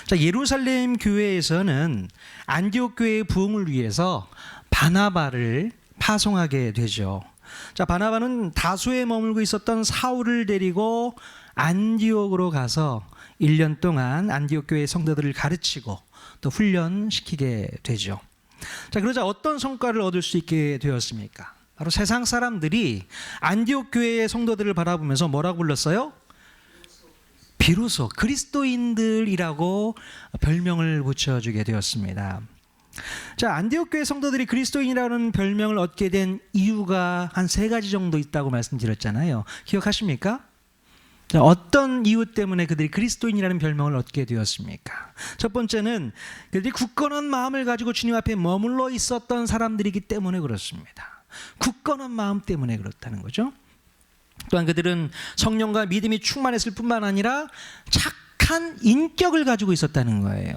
자, 예루살렘 교회에서는 안디옥 교회의 부흥을 위해서 바나바를 파송하게 되죠. 자, 바나바는 다소에 머물고 있었던 사울을 데리고 안디옥으로 가서 1년 동안 안디옥 교회 성도들을 가르치고 또 훈련시키게 되죠. 자, 그러자 어떤 성과를 얻을 수 있게 되었습니까? 바로 세상 사람들이 안디옥 교회의 성도들을 바라보면서 뭐라고 불렀어요? 비로소 그리스도인들이라고 별명을 붙여주게 되었습니다. 자, 안디옥 교회 성도들이 그리스도인이라는 별명을 얻게 된 이유가 한 3가지 정도 있다고 말씀드렸잖아요. 기억하십니까? 자, 어떤 이유 때문에 그들이 그리스도인이라는 별명을 얻게 되었습니까? 첫 번째는 그들이 굳건한 마음을 가지고 주님 앞에 머물러 있었던 사람들이기 때문에 그렇습니다. 굳건한 마음 때문에 그렇다는 거죠. 또한 그들은 성령과 믿음이 충만했을 뿐만 아니라 착한 인격을 가지고 있었다는 거예요.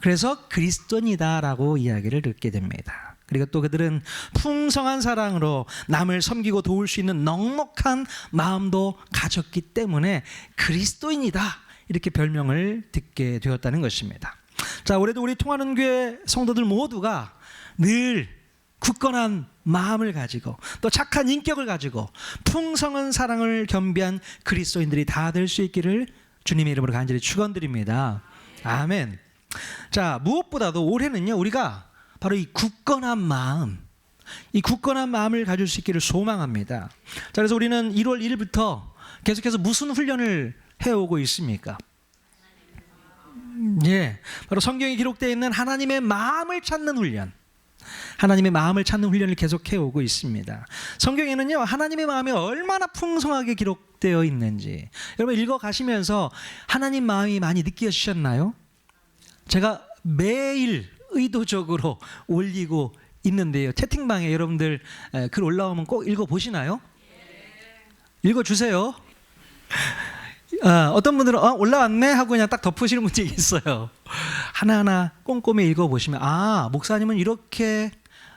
그래서 그리스도인이다라고 이야기를 듣게 됩니다. 그리고 또 그들은 풍성한 사랑으로 남을 섬기고 도울 수 있는 넉넉한 마음도 가졌기 때문에 그리스도인이다, 이렇게 별명을 듣게 되었다는 것입니다. 자, 올해도 우리 통하는 교회 성도들 모두가 늘 굳건한 마음을 가지고 또 착한 인격을 가지고 풍성한 사랑을 겸비한 그리스도인들이 다 될 수 있기를 주님의 이름으로 간절히 축원드립니다. 아멘. 자, 무엇보다도 올해는요, 우리가 바로 이 굳건한 마음을 가질 수 있기를 소망합니다. 자, 그래서 우리는 1월 1일부터 계속해서 무슨 훈련을 해오고 있습니까? 예, 바로 성경에 기록되어 있는 하나님의 마음을 찾는 훈련, 하나님의 마음을 찾는 훈련을 계속해 오고 있습니다. 성경에는요, 하나님의 마음이 얼마나 풍성하게 기록되어 있는지 여러분 읽어가시면서 하나님 마음이 많이 느껴지셨나요? 제가 매일 의도적으로 올리고 있는데요, 채팅방에 여러분들 글 올라오면 꼭 읽어보시나요? 읽어주세요. 어떤 분들은 올라왔네 하고 그냥 딱 덮으시는 분들이 있어요. 하나하나 꼼꼼히 읽어보시면 목사님은 이렇게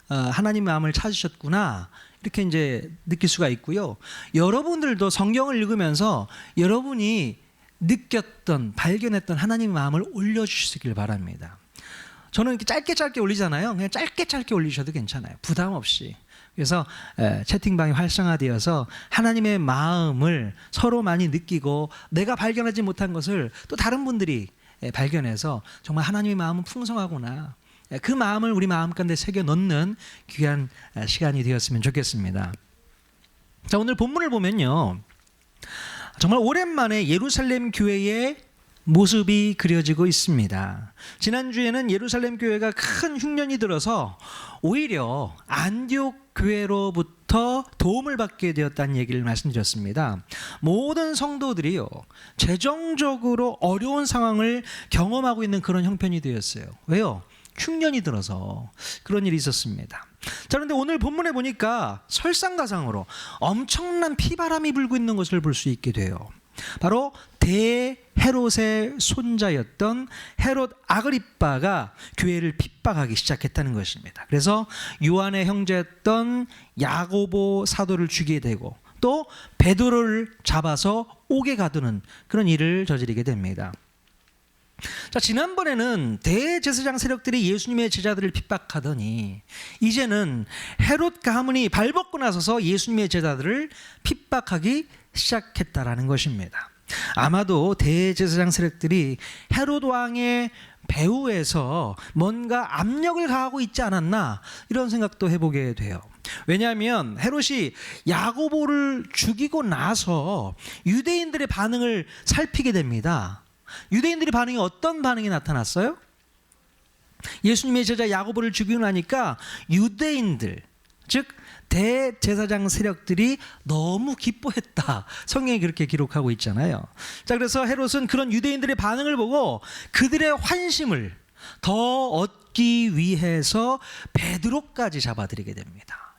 하나님 마음을 찾으셨구나, 이렇게 이제 느낄 수가 있고요. 여러분들도 성경을 읽으면서 여러분이 느꼈던, 발견했던 하나님의 마음을 올려주시길 바랍니다. 저는 이렇게 짧게 올리잖아요. 그냥 짧게 올리셔도 괜찮아요, 부담 없이. 그래서 채팅방이 활성화되어서 하나님의 마음을 서로 많이 느끼고 내가 발견하지 못한 것을 또 다른 분들이 발견해서 정말 하나님의 마음은 풍성하구나, 그 마음을 우리 마음 가운데 새겨 넣는 귀한 시간이 되었으면 좋겠습니다. 자, 오늘 본문을 보면요, 정말 오랜만에 예루살렘 교회의 모습이 그려지고 있습니다. 지난주에는 예루살렘 교회가 큰 흉년이 들어서 오히려 안디옥 교회로부터 도움을 받게 되었다는 얘기를 말씀드렸습니다. 모든 성도들이요, 재정적으로 어려운 상황을 경험하고 있는 그런 형편이 되었어요. 왜요? 흉년이 들어서 그런 일이 있었습니다. 자, 그런데 오늘 본문에 보니까 설상가상으로 엄청난 피바람이 불고 있는 것을 볼 수 있게 돼요. 바로 대헤롯의 손자였던 헤롯 아그리빠가 교회를 핍박하기 시작했다는 것입니다. 그래서 요한의 형제였던 야고보 사도를 죽이게 되고 또 베드로를 잡아서 옥에 가두는 그런 일을 저지르게 됩니다. 자, 지난번에는 대제사장 세력들이 예수님의 제자들을 핍박하더니 이제는 헤롯 가문이 발벗고 나서서 예수님의 제자들을 핍박하기 시작했다라는 것입니다. 아마도 대제사장 세력들이 헤롯 왕의 배후에서 뭔가 압력을 가하고 있지 않았나, 이런 생각도 해보게 돼요. 왜냐하면 헤롯이 야고보를 죽이고 나서 유대인들의 반응을 살피게 됩니다. 유대인들의 반응이 어떤 반응이 나타났어요? 예수님의 제자 야고보를 죽이고 나니까 유대인들, 즉 대제사장 세력들이 너무 기뻐했다, 성경이 그렇게 기록하고 있잖아요. 자, 그래서 헤롯은 그런 유대인들의 반응을 보고 그들의 환심을 더 얻기 위해서 베드로까지 잡아들이게 됩니다.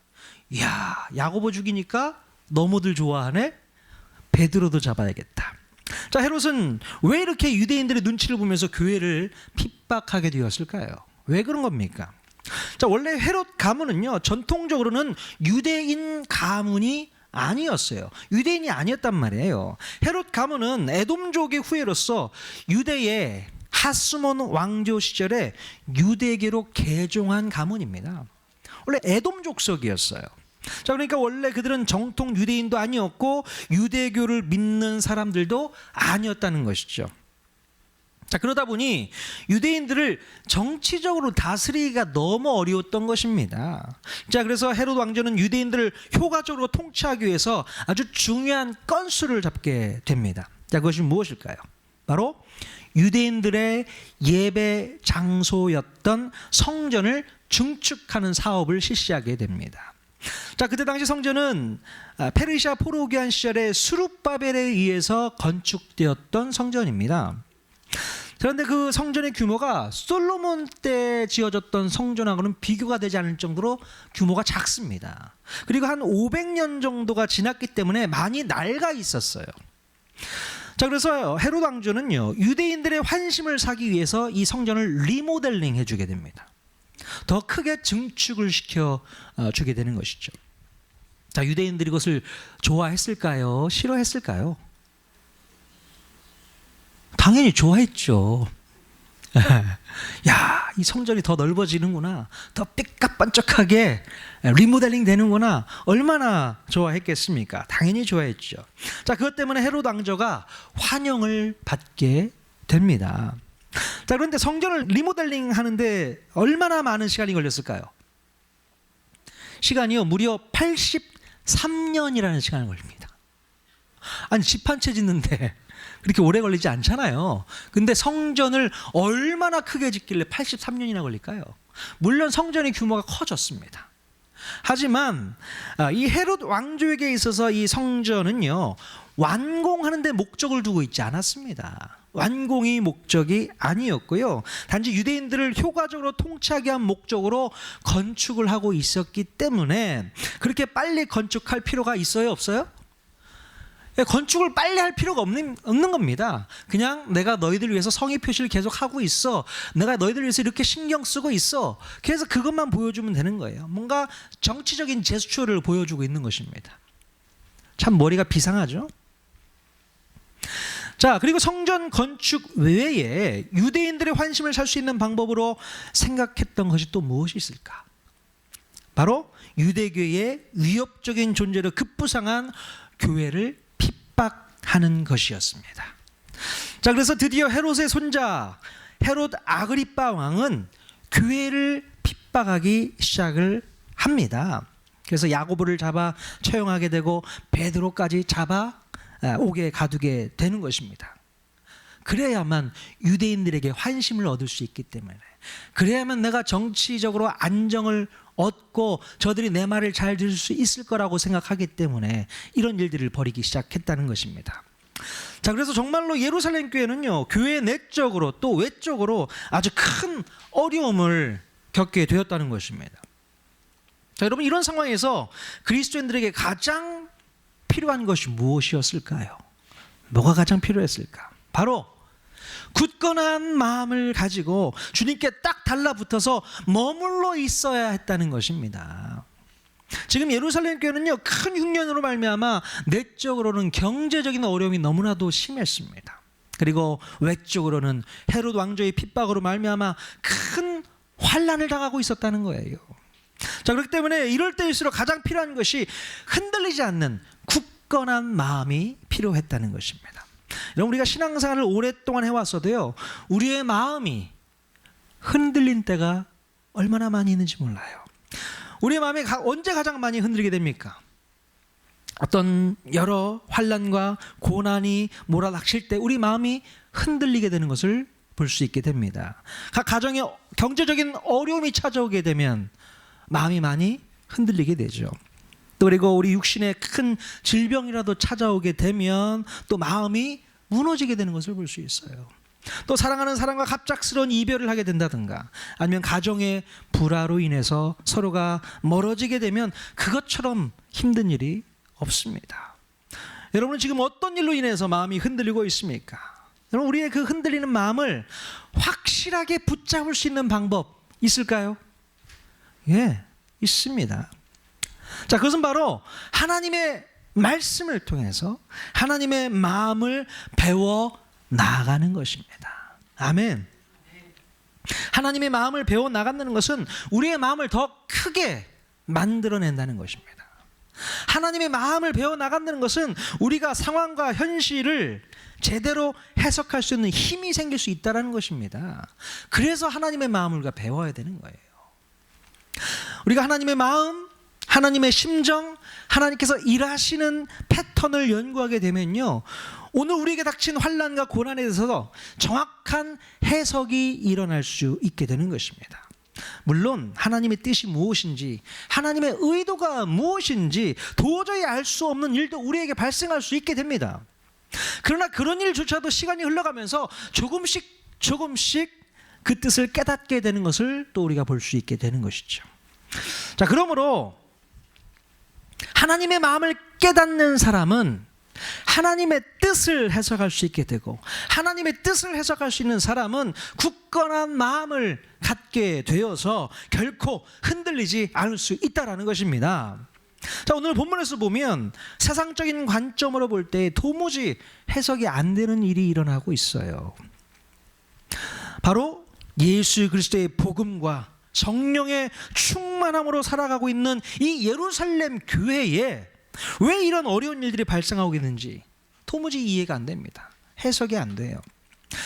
이야, 야고보 죽이니까 너무들 좋아하네, 베드로도 잡아야겠다. 자, 헤롯은 왜 이렇게 유대인들의 눈치를 보면서 교회를 핍박하게 되었을까요? 왜 그런 겁니까? 자, 원래 헤롯 가문은요, 전통적으로는 유대인 가문이 아니었어요. 유대인이 아니었단 말이에요. 헤롯 가문은 에돔족의 후예로서 유대의 하스몬 왕조 시절에 유대계로 개종한 가문입니다. 원래 에돔 족속이었어요. 자, 그러니까 원래 그들은 정통 유대인도 아니었고 유대교를 믿는 사람들도 아니었다는 것이죠. 자, 그러다 보니 유대인들을 정치적으로 다스리기가 너무 어려웠던 것입니다. 자, 그래서 헤롯 왕조는 유대인들을 효과적으로 통치하기 위해서 아주 중요한 건수를 잡게 됩니다. 자, 그것이 무엇일까요? 바로 유대인들의 예배 장소였던 성전을 증축하는 사업을 실시하게 됩니다. 자, 그때 당시 성전은 페르시아 포로기한 시절에 수룹바벨에 의해서 건축되었던 성전입니다. 그런데 그 성전의 규모가 솔로몬 때 지어졌던 성전하고는 비교가 되지 않을 정도로 규모가 작습니다. 그리고 한 500년 정도가 지났기 때문에 많이 낡아 있었어요. 자, 그래서 헤롯 왕조는요, 유대인들의 환심을 사기 위해서 이 성전을 리모델링 해주게 됩니다. 더 크게 증축을 시켜 주게 되는 것이죠. 자, 유대인들이 이것을 좋아했을까요? 싫어했을까요? 당연히 좋아했죠. 야, 이 성전이 더 넓어지는구나, 더 삐까뻔쩍하게 리모델링 되는구나, 얼마나 좋아했겠습니까? 당연히 좋아했죠. 자, 그것 때문에 헤롯 왕조가 환영을 받게 됩니다. 자, 그런데 성전을 리모델링 하는데 얼마나 많은 시간이 걸렸을까요? 시간이요, 무려 83년이라는 시간을 걸립니다. 아니, 집 한 채 짓는데 그렇게 오래 걸리지 않잖아요. 근데 성전을 얼마나 크게 짓길래 83년이나 걸릴까요? 물론 성전의 규모가 커졌습니다. 하지만 이 헤롯 왕조에게 있어서 이 성전은요, 완공하는 데 목적을 두고 있지 않았습니다. 완공이 목적이 아니었고요, 단지 유대인들을 효과적으로 통치하기 위한 목적으로 건축을 하고 있었기 때문에 그렇게 빨리 건축할 필요가 있어요, 없어요? 건축을 빨리 할 필요가 없는 겁니다. 그냥 내가 너희들 위해서 성의 표시를 계속 하고 있어, 내가 너희들 위해서 이렇게 신경 쓰고 있어, 그래서 그것만 보여주면 되는 거예요. 뭔가 정치적인 제스처를 보여주고 있는 것입니다. 참 머리가 비상하죠. 자, 그리고 성전 건축 외에 유대인들의 환심을 살 수 있는 방법으로 생각했던 것이 또 무엇이 있을까? 바로 유대교의 위협적인 존재로 급부상한 교회를 핍박하는 것이었습니다. 자, 그래서 드디어 헤롯의 손자 헤롯 아그리빠 왕은 교회를 핍박하기 시작을 합니다. 그래서 야고보를 잡아 처형하게 되고 베드로까지 잡아 옥에 가두게 되는 것입니다. 그래야만 유대인들에게 환심을 얻을 수 있기 때문에, 그래야만 내가 정치적으로 안정을 얻고 저들이 내 말을 잘 들을 수 있을 거라고 생각하기 때문에 이런 일들을 벌이기 시작했다는 것입니다. 자, 그래서 정말로 예루살렘 교회는요, 교회 내적으로 또 외적으로 아주 큰 어려움을 겪게 되었다는 것입니다. 자, 여러분, 이런 상황에서 그리스도인들에게 가장 필요한 것이 무엇이었을까요? 뭐가 가장 필요했을까? 바로 굳건한 마음을 가지고 주님께 딱 달라붙어서 머물러 있어야 했다는 것입니다. 지금 예루살렘 교회는요, 큰 흉년으로 말미암아 내적으로는 경제적인 어려움이 너무나도 심했습니다. 그리고 외적으로는 헤롯 왕조의 핍박으로 말미암아 큰 환난을 당하고 있었다는 거예요. 자, 그렇기 때문에 이럴 때일수록 가장 필요한 것이 흔들리지 않는 굳건한 마음이 필요했다는 것입니다. 여러분, 우리가 신앙생활을 오랫동안 해왔어도요, 우리의 마음이 흔들린 때가 얼마나 많이 있는지 몰라요. 우리의 마음이 언제 가장 많이 흔들리게 됩니까? 어떤 여러 환난과 고난이 몰아닥칠 때 우리 마음이 흔들리게 되는 것을 볼 수 있게 됩니다. 각 가정에 경제적인 어려움이 찾아오게 되면 마음이 많이 흔들리게 되죠. 또 그리고 우리 육신에 큰 질병이라도 찾아오게 되면 또 마음이 무너지게 되는 것을 볼 수 있어요. 또 사랑하는 사람과 갑작스러운 이별을 하게 된다든가, 아니면 가정의 불화로 인해서 서로가 멀어지게 되면 그것처럼 힘든 일이 없습니다. 여러분은 지금 어떤 일로 인해서 마음이 흔들리고 있습니까? 여러분, 우리의 그 흔들리는 마음을 확실하게 붙잡을 수 있는 방법 있을까요? 예, 있습니다. 자, 그것은 바로 하나님의 말씀을 통해서 하나님의 마음을 배워 나아가는 것입니다. 아멘. 하나님의 마음을 배워 나간다는 것은 우리의 마음을 더 크게 만들어낸다는 것입니다. 하나님의 마음을 배워 나간다는 것은 우리가 상황과 현실을 제대로 해석할 수 있는 힘이 생길 수 있다는 것입니다. 그래서 하나님의 마음을 우리가 배워야 되는 거예요. 우리가 하나님의 마음, 하나님의 심정, 하나님께서 일하시는 패턴을 연구하게 되면요, 오늘 우리에게 닥친 환난과 고난에 대해서 정확한 해석이 일어날 수 있게 되는 것입니다. 물론 하나님의 뜻이 무엇인지, 하나님의 의도가 무엇인지 도저히 알 수 없는 일도 우리에게 발생할 수 있게 됩니다. 그러나 그런 일조차도 시간이 흘러가면서 조금씩 그 뜻을 깨닫게 되는 것을 또 우리가 볼 수 있게 되는 것이죠. 자, 그러므로 하나님의 마음을 깨닫는 사람은 하나님의 뜻을 해석할 수 있게 되고, 하나님의 뜻을 해석할 수 있는 사람은 굳건한 마음을 갖게 되어서 결코 흔들리지 않을 수 있다는 것입니다. 자, 오늘 본문에서 보면 세상적인 관점으로 볼 때 도무지 해석이 안 되는 일이 일어나고 있어요. 바로 예수 그리스도의 복음과 성령의 충만함으로 살아가고 있는 이 예루살렘 교회에 왜 이런 어려운 일들이 발생하고 있는지 도무지 이해가 안 됩니다. 해석이 안 돼요.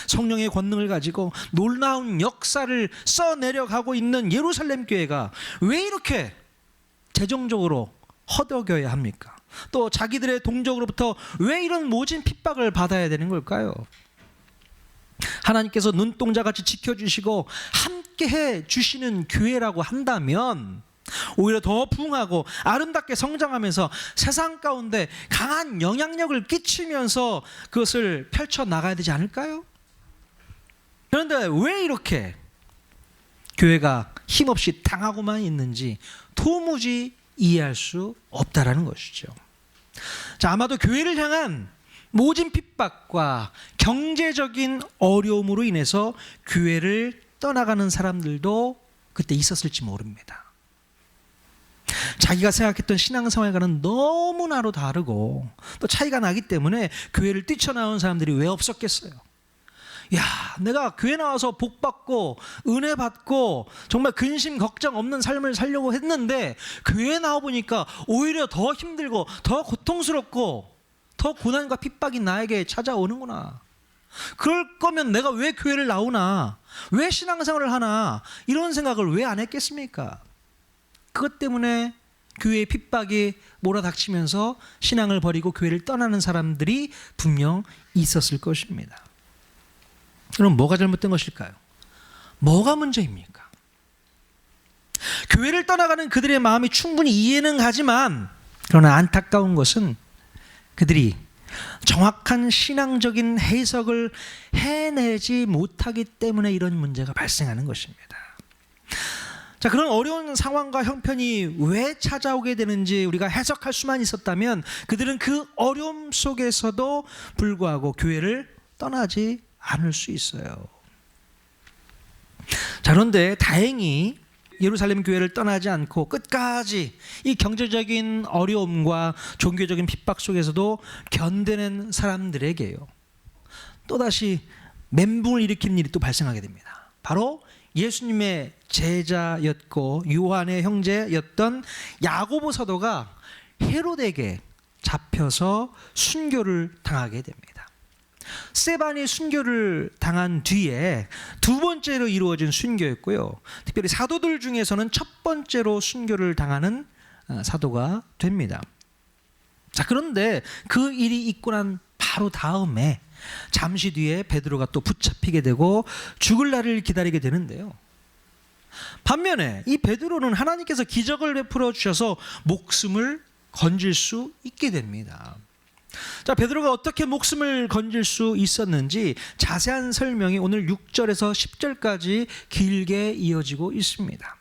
성령의 권능을 가지고 놀라운 역사를 써내려가고 있는 예루살렘 교회가 왜 이렇게 재정적으로 허덕여야 합니까? 또 자기들의 동족으로부터 왜 이런 모진 핍박을 받아야 되는 걸까요? 하나님께서 눈동자같이 지켜주시고 함께해 주시는 교회라고 한다면 오히려 더 부흥하고 아름답게 성장하면서 세상 가운데 강한 영향력을 끼치면서 그것을 펼쳐나가야 되지 않을까요? 그런데 왜 이렇게 교회가 힘없이 당하고만 있는지 도무지 이해할 수 없다라는 것이죠. 자, 아마도 교회를 향한 모진 핍박과 경제적인 어려움으로 인해서 교회를 떠나가는 사람들도 그때 있었을지 모릅니다. 자기가 생각했던 신앙생활과는 너무나도 다르고 또 차이가 나기 때문에 교회를 뛰쳐나온 사람들이 왜 없었겠어요? 야, 내가 교회 나와서 복 받고 은혜 받고 정말 근심 걱정 없는 삶을 살려고 했는데 교회 나와 보니까 오히려 더 힘들고 더 고통스럽고 더 고난과 핍박이 나에게 찾아오는구나. 그럴 거면 내가 왜 교회를 나오나, 왜 신앙생활을 하나, 이런 생각을 왜 안 했겠습니까? 그것 때문에 교회의 핍박이 몰아닥치면서 신앙을 버리고 교회를 떠나는 사람들이 분명 있었을 것입니다. 그럼 뭐가 잘못된 것일까요? 뭐가 문제입니까? 교회를 떠나가는 그들의 마음이 충분히 이해는 가지만, 그러나 안타까운 것은 그들이 정확한 신앙적인 해석을 해내지 못하기 때문에 이런 문제가 발생하는 것입니다. 자, 그런 어려운 상황과 형편이 왜 찾아오게 되는지 우리가 해석할 수만 있었다면 그들은 그 어려움 속에서도 불구하고 교회를 떠나지 않을 수 있어요. 자, 그런데 다행히 예루살렘 교회를 떠나지 않고 끝까지 이 경제적인 어려움과 종교적인 핍박 속에서도 견뎌낸 사람들에게요, 또다시 멘붕을 일으키는 일이 또 발생하게 됩니다. 바로 예수님의 제자였고 요한의 형제였던 야고보 사도가 헤롯에게 잡혀서 순교를 당하게 됩니다. 스데반이 순교를 당한 뒤에 두 번째로 이루어진 순교였고요, 특별히 사도들 중에서는 첫 번째로 순교를 당하는 사도가 됩니다. 자, 그런데 그 일이 있고 난 바로 다음에 잠시 뒤에 베드로가 또 붙잡히게 되고 죽을 날을 기다리게 되는데요, 반면에 이 베드로는 하나님께서 기적을 베풀어 주셔서 목숨을 건질 수 있게 됩니다. 자, 베드로가 어떻게 목숨을 건질 수 있었는지 자세한 설명이 오늘 6절에서 10절까지 길게 이어지고 있습니다.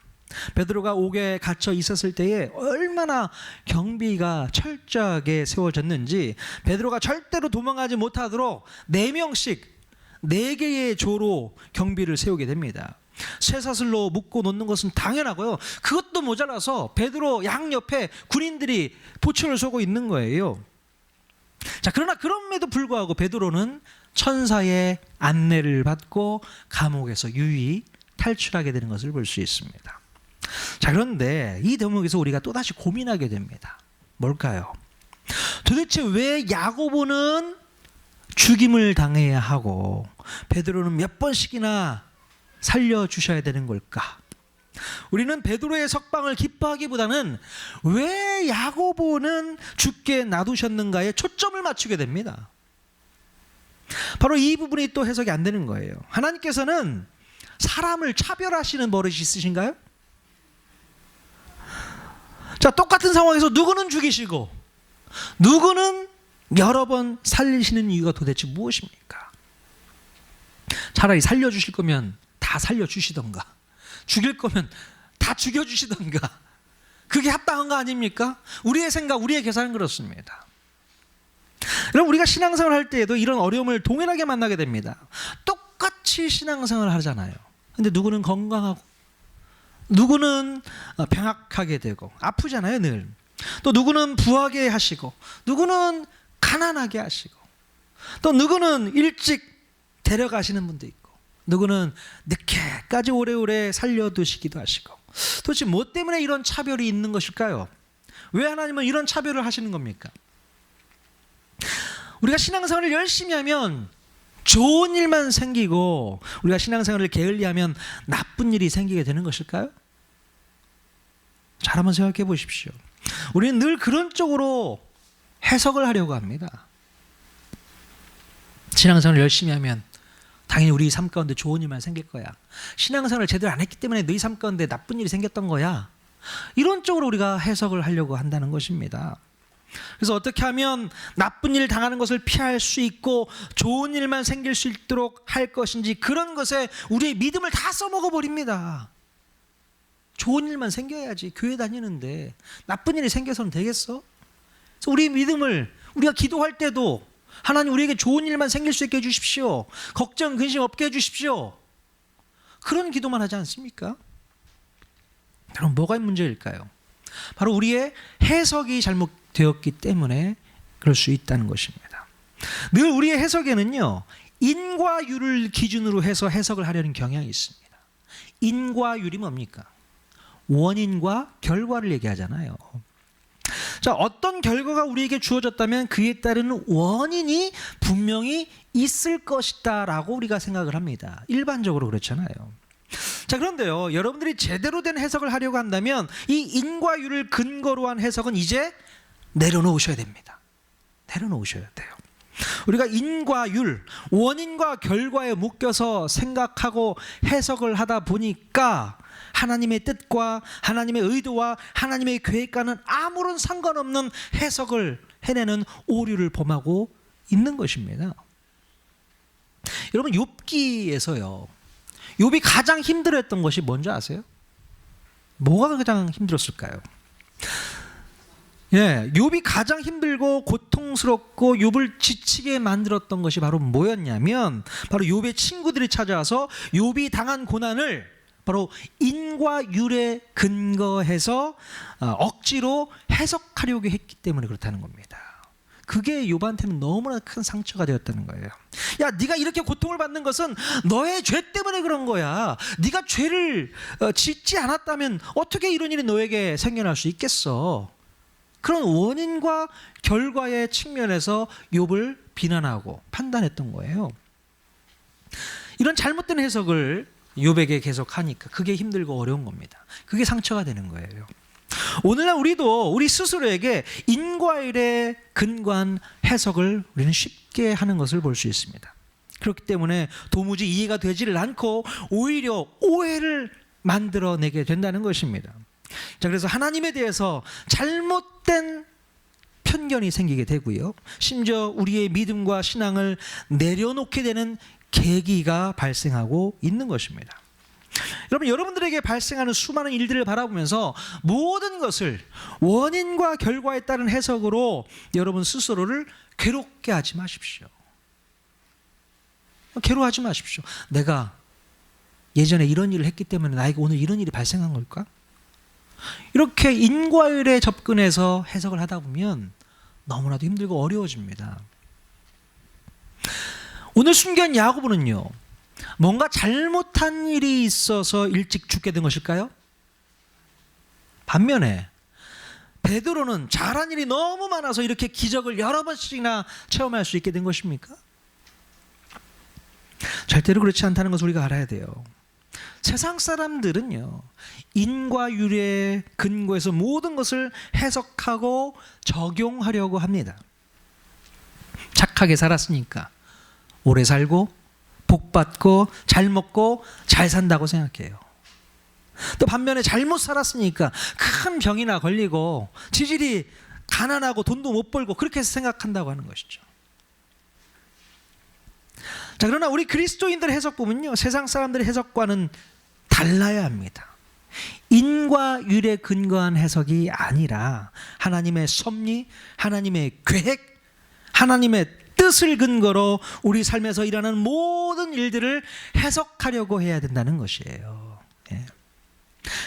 베드로가 옥에 갇혀 있었을 때에 얼마나 경비가 철저하게 세워졌는지, 베드로가 절대로 도망가지 못하도록 4명씩 4개의 조로 경비를 세우게 됩니다. 쇠사슬로 묶고 놓는 것은 당연하고요, 그것도 모자라서 베드로 양옆에 군인들이 보초를 서고 있는 거예요. 자, 그러나 그럼에도 불구하고 베드로는 천사의 안내를 받고 감옥에서 유유히 탈출하게 되는 것을 볼 수 있습니다. 자, 그런데 이 대목에서 우리가 또다시 고민하게 됩니다. 뭘까요? 도대체 왜 야고보는 죽임을 당해야 하고 베드로는 몇 번씩이나 살려주셔야 되는 걸까? 우리는 베드로의 석방을 기뻐하기보다는 왜 야고보는 죽게 놔두셨는가에 초점을 맞추게 됩니다. 바로 이 부분이 또 해석이 안 되는 거예요. 하나님께서는 사람을 차별하시는 버릇이 있으신가요? 자, 똑같은 상황에서 누구는 죽이시고 누구는 여러 번 살리시는 이유가 도대체 무엇입니까? 차라리 살려주실 거면 다 살려주시던가, 죽일 거면 다 죽여주시던가, 그게 합당한 거 아닙니까? 우리의 생각, 우리의 계산은 그렇습니다. 여러분, 우리가 신앙생활 할 때에도 이런 어려움을 동일하게 만나게 됩니다. 똑같이 신앙생활을 하잖아요. 근데 누구는 건강하고 누구는 병약하게 되고 아프잖아요, 늘. 또 누구는 부하게 하시고 누구는 가난하게 하시고 또 누구는 일찍 데려가시는 분도 있고 누구는 늦게까지 오래오래 살려두시기도 하시고, 도대체 뭐 때문에 이런 차별이 있는 것일까요? 왜 하나님은 이런 차별을 하시는 겁니까? 우리가 신앙생활을 열심히 하면 좋은 일만 생기고 우리가 신앙생활을 게을리하면 나쁜 일이 생기게 되는 것일까요? 잘 한번 생각해 보십시오. 우리는 늘 그런 쪽으로 해석을 하려고 합니다. 신앙생활을 열심히 하면 당연히 우리 삶 가운데 좋은 일만 생길 거야. 신앙생활을 제대로 안 했기 때문에 너희 삶 가운데 나쁜 일이 생겼던 거야. 이런 쪽으로 우리가 해석을 하려고 한다는 것입니다. 그래서 어떻게 하면 나쁜 일 당하는 것을 피할 수 있고 좋은 일만 생길 수 있도록 할 것인지, 그런 것에 우리의 믿음을 다 써먹어 버립니다. 좋은 일만 생겨야지 교회 다니는데 나쁜 일이 생겨서는 되겠어? 그래서 우리의 믿음을, 우리가 기도할 때도 하나님 우리에게 좋은 일만 생길 수 있게 해주십시오, 걱정 근심 없게 해주십시오, 그런 기도만 하지 않습니까? 그럼 뭐가 문제일까요? 바로 우리의 해석이 잘못되었기 때문에 그럴 수 있다는 것입니다. 늘 우리의 해석에는요, 인과 율을 기준으로 해서 해석을 하려는 경향이 있습니다. 인과 율이 뭡니까? 원인과 결과를 얘기하잖아요. 자, 어떤 결과가 우리에게 주어졌다면 그에 따른 원인이 분명히 있을 것이다 라고 우리가 생각을 합니다. 일반적으로 그렇잖아요. 자, 그런데요, 여러분들이 제대로 된 해석을 하려고 한다면 이 인과율을 근거로 한 해석은 이제 내려놓으셔야 됩니다. 내려놓으셔야 돼요. 우리가 인과율, 원인과 결과에 묶여서 생각하고 해석을 하다 보니까 하나님의 뜻과 하나님의 의도와 하나님의 계획과는 아무런 상관없는 해석을 해내는 오류를 범하고 있는 것입니다. 여러분, 욥기에서요, 욥이 가장 힘들었던 것이 뭔지 아세요? 뭐가 가장 힘들었을까요? 욥이 가장 힘들고 고통스럽고 욥을 지치게 만들었던 것이 바로 뭐였냐면, 바로 욥의 친구들이 찾아와서 욥이 당한 고난을 바로 인과율에 근거해서 억지로 해석하려고 했기 때문에 그렇다는 겁니다. 그게 욥한테는 너무나 큰 상처가 되었다는 거예요. 야, 네가 이렇게 고통을 받는 것은 너의 죄 때문에 그런 거야. 네가 죄를 짓지 않았다면 어떻게 이런 일이 너에게 생겨날 수 있겠어? 그런 원인과 결과의 측면에서 욥을 비난하고 판단했던 거예요. 이런 잘못된 해석을 욥에게 계속 하니까 그게 힘들고 어려운 겁니다. 그게 상처가 되는 거예요. 오늘날 우리도 우리 스스로에게 인과율에 근거한 해석을 우리는 쉽게 하는 것을 볼 수 있습니다. 그렇기 때문에 도무지 이해가 되지를 않고 오히려 오해를 만들어내게 된다는 것입니다. 자, 그래서 하나님에 대해서 잘못된 편견이 생기게 되고요, 심지어 우리의 믿음과 신앙을 내려놓게 되는 계기가 발생하고 있는 것입니다. 여러분, 여러분들에게 발생하는 수많은 일들을 바라보면서 모든 것을 원인과 결과에 따른 해석으로 여러분 스스로를 괴롭게 하지 마십시오. 괴로워하지 마십시오. 내가 예전에 이런 일을 했기 때문에 나에게 오늘 이런 일이 발생한 걸까? 이렇게 인과율에 접근해서 해석을 하다 보면 너무나도 힘들고 어려워집니다. 오늘 순교한 야고보는요, 뭔가 잘못한 일이 있어서 일찍 죽게 된 것일까요? 반면에 베드로는 잘한 일이 너무 많아서 이렇게 기적을 여러 번씩이나 체험할 수 있게 된 것입니까? 절대로 그렇지 않다는 것을 우리가 알아야 돼요. 세상 사람들은요, 인과율에 근거해서 모든 것을 해석하고 적용하려고 합니다. 착하게 살았으니까 오래 살고 복 받고 잘 먹고 잘 산다고 생각해요. 또 반면에 잘못 살았으니까 큰 병이나 걸리고 지질이 가난하고 돈도 못 벌고 그렇게 생각한다고 하는 것이죠. 자, 그러나 우리 그리스도인들의 해석 보면요, 세상 사람들의 해석과는 달라야 합니다. 인과율에 근거한 해석이 아니라 하나님의 섭리, 하나님의 계획, 하나님의 뜻을 근거로 우리 삶에서 일어나는 모든 일들을 해석하려고 해야 된다는 것이에요. 예.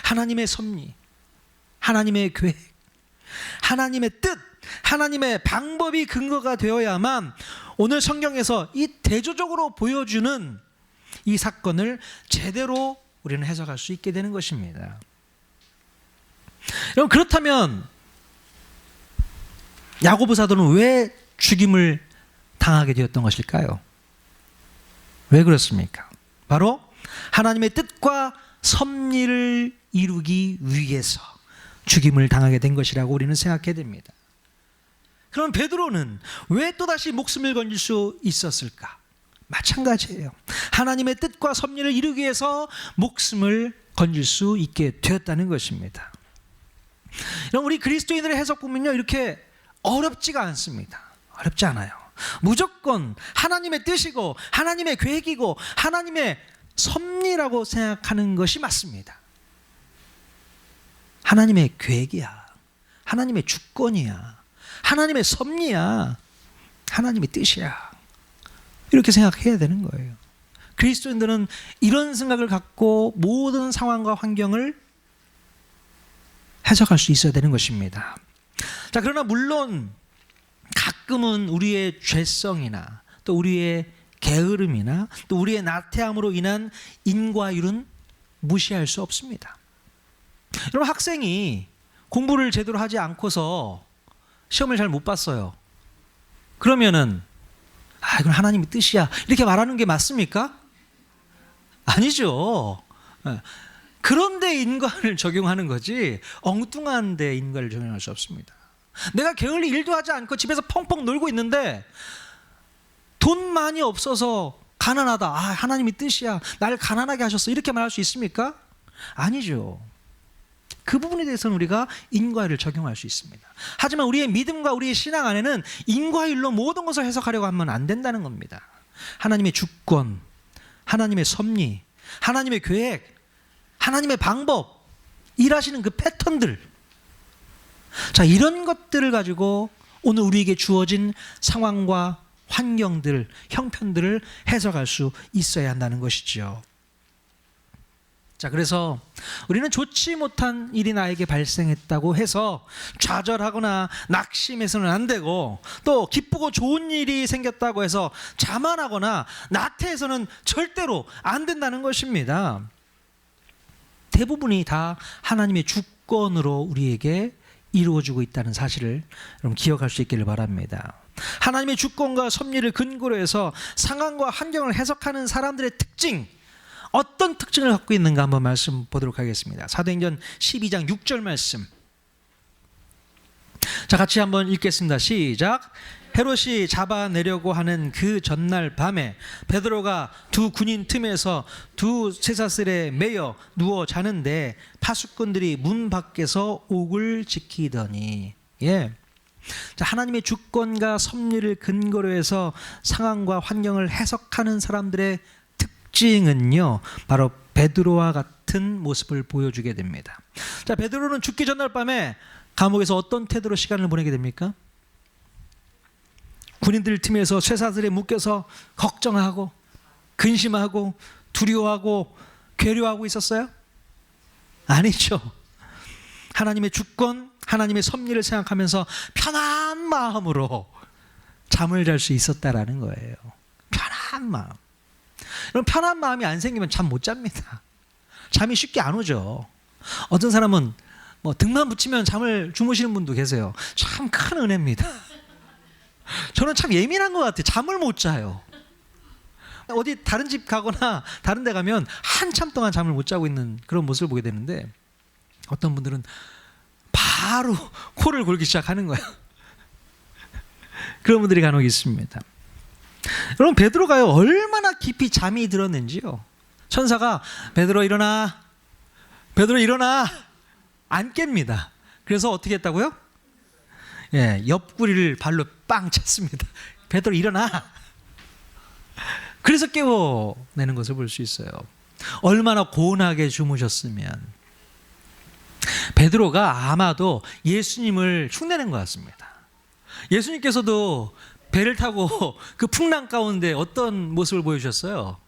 하나님의 섭리, 하나님의 계획, 하나님의 뜻, 하나님의 방법이 근거가 되어야만 오늘 성경에서 이 대조적으로 보여주는 이 사건을 제대로 우리는 해석할 수 있게 되는 것입니다. 여러분, 그렇다면 야고보 사도는 왜 죽임을 당하게 되었던 것일까요? 왜 그렇습니까? 바로 하나님의 뜻과 섭리를 이루기 위해서 죽임을 당하게 된 것이라고 우리는 생각해야 됩니다. 그럼 베드로는 왜 또다시 목숨을 건질 수 있었을까? 마찬가지예요. 하나님의 뜻과 섭리를 이루기 위해서 목숨을 건질 수 있게 되었다는 것입니다. 그럼 우리 그리스도인들의 해석 보면요, 이렇게 어렵지가 않습니다. 어렵지 않아요. 무조건 하나님의 뜻이고 하나님의 계획이고 하나님의 섭리라고 생각하는 것이 맞습니다. 하나님의 계획이야, 하나님의 주권이야, 하나님의 섭리야, 하나님의 뜻이야, 이렇게 생각해야 되는 거예요. 그리스도인들은 이런 생각을 갖고 모든 상황과 환경을 해석할 수 있어야 되는 것입니다. 자, 그러나 물론 가끔은 우리의 죄성이나 또 우리의 게으름이나 또 우리의 나태함으로 인한 인과율은 무시할 수 없습니다. 여러분, 학생이 공부를 제대로 하지 않고서 시험을 잘 못 봤어요. 그러면은 이건 하나님의 뜻이야, 이렇게 말하는 게 맞습니까? 아니죠. 그런데 인과를 적용하는 거지 엉뚱한 데 인과를 적용할 수 없습니다. 내가 게을리 일도 하지 않고 집에서 펑펑 놀고 있는데 돈 많이 없어서 가난하다, 하나님의 뜻이야, 날 가난하게 하셨어, 이렇게 말할 수 있습니까? 아니죠. 그 부분에 대해서는 우리가 인과율을 적용할 수 있습니다. 하지만 우리의 믿음과 우리의 신앙 안에는 인과율로 모든 것을 해석하려고 하면 안 된다는 겁니다. 하나님의 주권, 하나님의 섭리, 하나님의 계획, 하나님의 방법, 일하시는 그 패턴들, 자, 이런 것들을 가지고 오늘 우리에게 주어진 상황과 환경들, 형편들을 해석할 수 있어야 한다는 것이죠. 자, 그래서 우리는 좋지 못한 일이 나에게 발생했다고 해서 좌절하거나 낙심해서는 안 되고, 또 기쁘고 좋은 일이 생겼다고 해서 자만하거나 나태해서는 절대로 안 된다는 것입니다. 대부분이 다 하나님의 주권으로 우리에게 이루어지고 있다는 사실을 여러분 기억할 수 있기를 바랍니다. 하나님의 주권과 섭리를 근거로 해서 상황과 환경을 해석하는 사람들의 특징, 어떤 특징을 갖고 있는가 한번 말씀 보도록 하겠습니다. 사도행전 12장 6절 말씀. 자, 같이 한번 읽겠습니다. 시작. 헤롯이 잡아내려고 하는 그 전날 밤에 베드로가 두 군인 틈에서 두 쇠사슬에 매여 누워 자는데 파수꾼들이 문 밖에서 옥을 지키더니. 예. 자, 하나님의 주권과 섭리를 근거로 해서 상황과 환경을 해석하는 사람들의 특징은요, 바로 베드로와 같은 모습을 보여주게 됩니다. 자, 베드로는 죽기 전날 밤에 감옥에서 어떤 태도로 시간을 보내게 됩니까? 군인들 틈에서 쇠사슬에 묶여서 걱정하고 근심하고 두려워하고 괴로워하고 있었어요? 아니죠. 하나님의 주권, 하나님의 섭리를 생각하면서 편한 마음으로 잠을 잘 수 있었다라는 거예요. 편한 편한 마음. 그럼 편한 마음이 안 생기면 잠 못 잡니다. 잠이 쉽게 안 오죠. 어떤 사람은 뭐 등만 붙이면 잠을 주무시는 분도 계세요. 참 큰 은혜입니다. 저는 참 예민한 것 같아요. 잠을 못 자요. 어디 다른 집 가거나 다른 데 가면 한참 동안 잠을 못 자고 있는 그런 모습을 보게 되는데, 어떤 분들은 바로 코를 골기 시작하는 거예요. 그런 분들이 간혹 있습니다. 여러분, 베드로가요 얼마나 깊이 잠이 들었는지요. 천사가 베드로 일어나, 베드로 일어나, 안 깹니다. 그래서 어떻게 했다고요? 옆구리를 발로 빵 찼습니다. 베드로 일어나. 그래서 깨워내는 것을 볼 수 있어요. 얼마나 고운하게 주무셨으면. 베드로가 아마도 예수님을 흉내낸 것 같습니다. 예수님께서도 배를 타고 그 풍랑 가운데 어떤 모습을 보여주셨어요?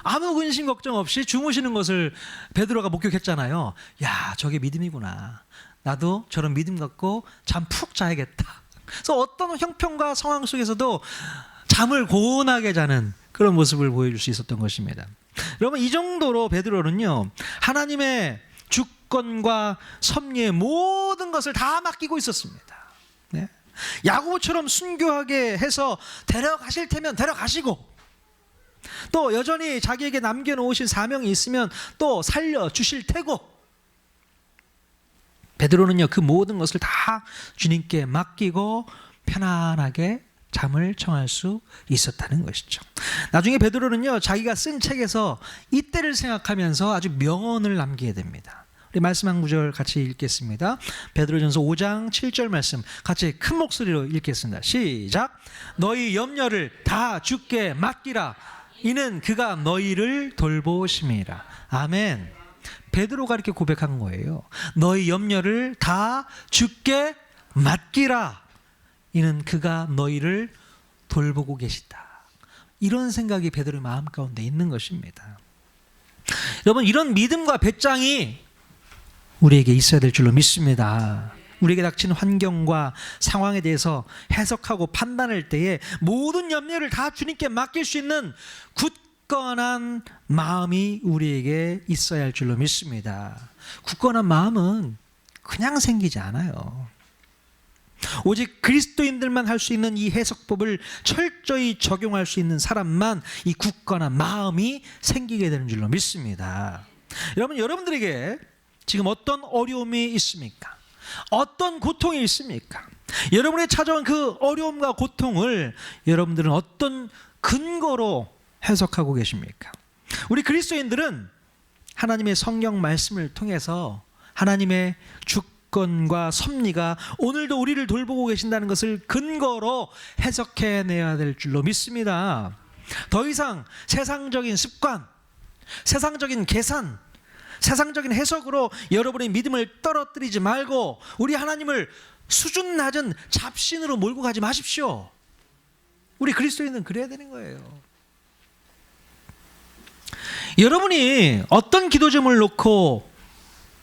아무 근심 걱정 없이 주무시는 것을 베드로가 목격했잖아요. 야, 저게 믿음이구나. 나도 저런 믿음 갖고 잠 푹 자야겠다. 그래서 어떤 형편과 상황 속에서도 잠을 고운하게 자는 그런 모습을 보여줄 수 있었던 것입니다. 여러분, 이 정도로 베드로는요 하나님의 주권과 섭리의 모든 것을 다 맡기고 있었습니다. 네? 야고보처럼 순교하게 해서 데려가실 테면 데려가시고, 또 여전히 자기에게 남겨놓으신 사명이 있으면 또 살려주실 테고, 베드로는요 그 모든 것을 다 주님께 맡기고 편안하게 잠을 청할 수 있었다는 것이죠. 나중에 베드로는요 자기가 쓴 책에서 이때를 생각하면서 아주 명언을 남기게 됩니다. 우리 말씀 한 구절 같이 읽겠습니다. 베드로전서 5장 7절 말씀 같이 큰 목소리로 읽겠습니다. 시작. 너희 염려를 다 주께 맡기라. 이는 그가 너희를 돌보심이라. 아멘. 베드로가 이렇게 고백한 거예요. 너희 염려를 다 주께 맡기라. 이는 그가 너희를 돌보고 계시다. 이런 생각이 베드로의 마음 가운데 있는 것입니다. 여러분, 이런 믿음과 배짱이 우리에게 있어야 될 줄로 믿습니다. 우리에게 닥치는 환경과 상황에 대해서 해석하고 판단할 때에 모든 염려를 다 주님께 맡길 수 있는 굳건한 마음이 우리에게 있어야 할 줄로 믿습니다. 굳건한 마음은 그냥 생기지 않아요. 오직 그리스도인들만 할 수 있는 이 해석법을 철저히 적용할 수 있는 사람만 이 굳건한 마음이 생기게 되는 줄로 믿습니다. 여러분들에게 지금 어떤 어려움이 있습니까? 어떤 고통이 있습니까? 여러분이 찾아온 그 어려움과 고통을 여러분들은 어떤 근거로 해석하고 계십니까? 우리 그리스도인들은 하나님의 성경 말씀을 통해서 하나님의 주권과 섭리가 오늘도 우리를 돌보고 계신다는 것을 근거로 해석해내야 될 줄로 믿습니다. 더 이상 세상적인 습관, 세상적인 계산, 세상적인 해석으로 여러분의 믿음을 떨어뜨리지 말고 우리 하나님을 수준 낮은 잡신으로 몰고 가지 마십시오. 우리 그리스도인은 그래야 되는 거예요. 여러분이 어떤 기도 제목을 놓고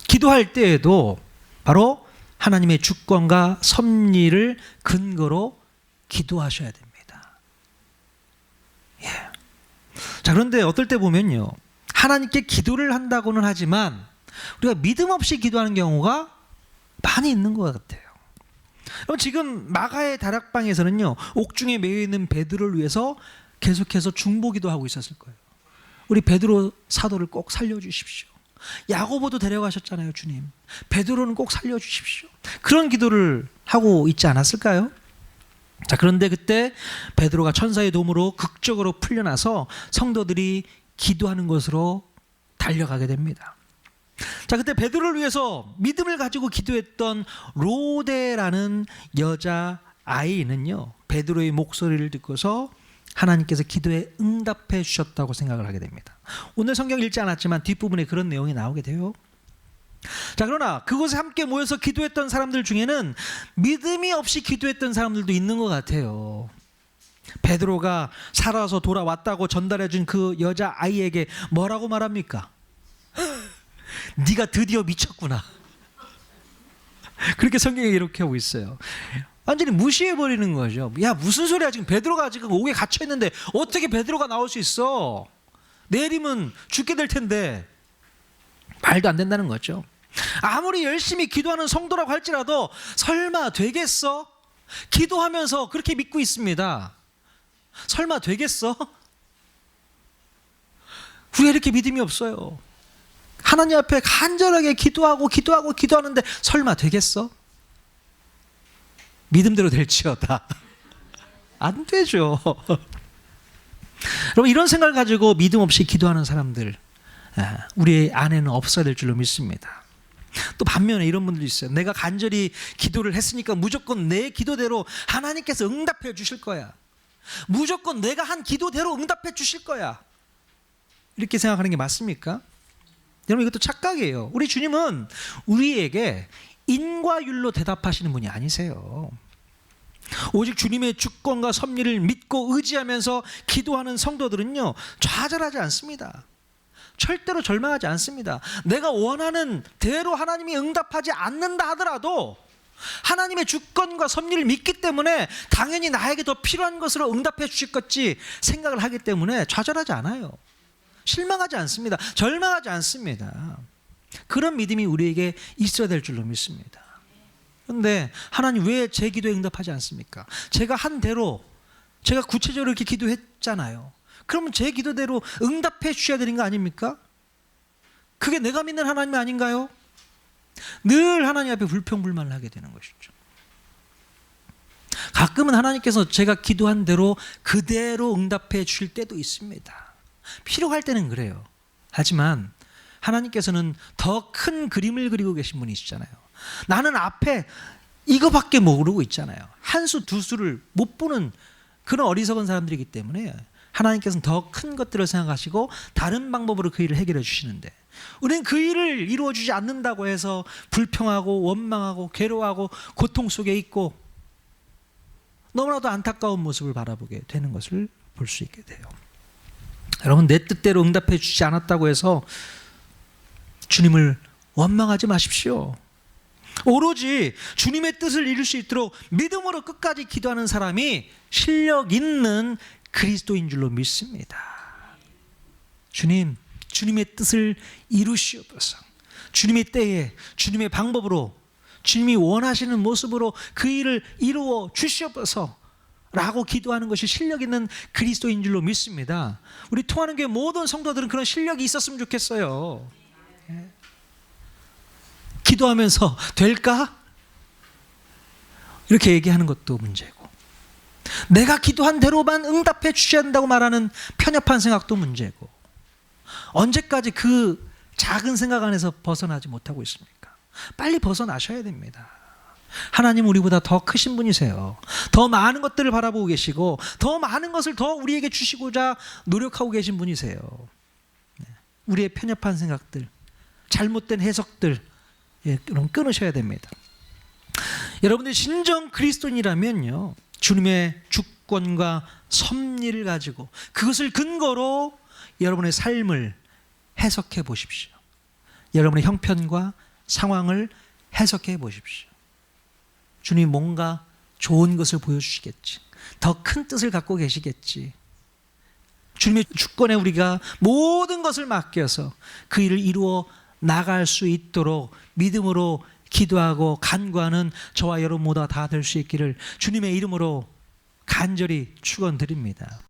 기도할 때에도 바로 하나님의 주권과 섭리를 근거로 기도하셔야 됩니다. 예. 자, 그런데 어떨 때 보면요, 하나님께 기도를 한다고는 하지만 우리가 믿음 없이 기도하는 경우가 많이 있는 것 같아요. 그럼 지금 마가의 다락방에서는요, 옥중에 매여 있는 베드로를 위해서 계속해서 중보기도 하고 있었을 거예요. 우리 베드로 사도를 꼭 살려주십시오. 야고보도 데려가셨잖아요, 주님. 베드로는 꼭 살려주십시오. 그런 기도를 하고 있지 않았을까요? 자, 그런데 그때 베드로가 천사의 도움으로 극적으로 풀려나서 성도들이 기도하는 곳으로 달려가게 됩니다. 자, 그때 베드로를 위해서 믿음을 가지고 기도했던 로데라는 여자 아이는요, 베드로의 목소리를 듣고서 하나님께서 기도에 응답해 주셨다고 생각을 하게 됩니다. 오늘 성경 읽지 않았지만 뒷부분에 그런 내용이 나오게 돼요. 자, 그러나 그곳에 함께 모여서 기도했던 사람들 중에는 믿음이 없이 기도했던 사람들도 있는 것 같아요. 베드로가 살아서 돌아왔다고 전달해 준 그 여자 아이에게 뭐라고 말합니까? 네가 드디어 미쳤구나. 그렇게 성경에 이렇게 하고 있어요. 완전히 무시해버리는 거죠. 야, 무슨 소리야. 지금 베드로가 지금 옥에 갇혀있는데 어떻게 베드로가 나올 수 있어. 내일이면 죽게 될 텐데. 말도 안 된다는 거죠. 아무리 열심히 기도하는 성도라고 할지라도 설마 되겠어? 기도하면서 그렇게 믿고 있습니다. 설마 되겠어? 우리가 이렇게 믿음이 없어요. 하나님 앞에 간절하게 기도하는데 설마 되겠어? 믿음대로 될지어다. 안 되죠. 여러분, 이런 생각을 가지고 믿음 없이 기도하는 사람들 우리 안에는 없어야 될 줄로 믿습니다. 또 반면에 이런 분들도 있어요. 내가 간절히 기도를 했으니까 무조건 내 기도대로 하나님께서 응답해 주실 거야. 무조건 내가 한 기도대로 응답해 주실 거야. 이렇게 생각하는 게 맞습니까? 여러분, 이것도 착각이에요. 우리 주님은 우리에게 인과율로 대답하시는 분이 아니세요. 오직 주님의 주권과 섭리를 믿고 의지하면서 기도하는 성도들은요, 좌절하지 않습니다. 절대로 절망하지 않습니다. 내가 원하는 대로 하나님이 응답하지 않는다 하더라도 하나님의 주권과 섭리를 믿기 때문에 당연히 나에게 더 필요한 것으로 응답해 주실 것지 생각을 하기 때문에 좌절하지 않아요. 실망하지 않습니다. 절망하지 않습니다. 그런 믿음이 우리에게 있어야 될 줄로 믿습니다. 그런데 하나님 왜 제 기도에 응답하지 않습니까? 제가 한 대로 제가 구체적으로 이렇게 기도했잖아요. 그러면 제 기도대로 응답해 주셔야 되는 거 아닙니까? 그게 내가 믿는 하나님 아닌가요? 늘 하나님 앞에 불평불만을 하게 되는 것이죠. 가끔은 하나님께서 제가 기도한 대로 그대로 응답해 주실 때도 있습니다. 필요할 때는 그래요. 하지만 하나님께서는 더 큰 그림을 그리고 계신 분이시잖아요. 나는 앞에 이거밖에 모르고 있잖아요. 한 수 두 수를 못 보는 그런 어리석은 사람들이기 때문에 하나님께서는 더 큰 것들을 생각하시고 다른 방법으로 그 일을 해결해 주시는데, 우리는 그 일을 이루어주지 않는다고 해서 불평하고 원망하고 괴로워하고 고통 속에 있고 너무나도 안타까운 모습을 바라보게 되는 것을 볼 수 있게 돼요. 여러분, 내 뜻대로 응답해 주지 않았다고 해서 주님을 원망하지 마십시오. 오로지 주님의 뜻을 이룰 수 있도록 믿음으로 끝까지 기도하는 사람이 실력 있는 그리스도인 줄로 믿습니다. 주님, 주님의 뜻을 이루시옵소서. 주님의 때에 주님의 방법으로 주님이 원하시는 모습으로 그 일을 이루어 주시옵소서 라고 기도하는 것이 실력 있는 그리스도인 줄로 믿습니다. 우리 통하는 교회 모든 성도들은 그런 실력이 있었으면 좋겠어요. 기도하면서 될까? 이렇게 얘기하는 것도 문제고, 내가 기도한 대로만 응답해 주셔야 한다고 말하는 편협한 생각도 문제고, 언제까지 그 작은 생각 안에서 벗어나지 못하고 있습니까? 빨리 벗어나셔야 됩니다. 하나님 우리보다 더 크신 분이세요. 더 많은 것들을 바라보고 계시고 더 많은 것을 더 우리에게 주시고자 노력하고 계신 분이세요. 우리의 편협한 생각들, 잘못된 해석들, 그럼 끊으셔야 됩니다. 여러분들이 진정 그리스도인이라면요, 주님의 주권과 섭리를 가지고 그것을 근거로 여러분의 삶을 해석해 보십시오. 여러분의 형편과 상황을 해석해 보십시오. 주님이 뭔가 좋은 것을 보여주시겠지, 더 큰 뜻을 갖고 계시겠지. 주님의 주권에 우리가 모든 것을 맡겨서 그 일을 이루어 나갈 수 있도록 믿음으로 기도하고 간구하는 저와 여러분 모두 다 될 수 있기를 주님의 이름으로 간절히 축원드립니다.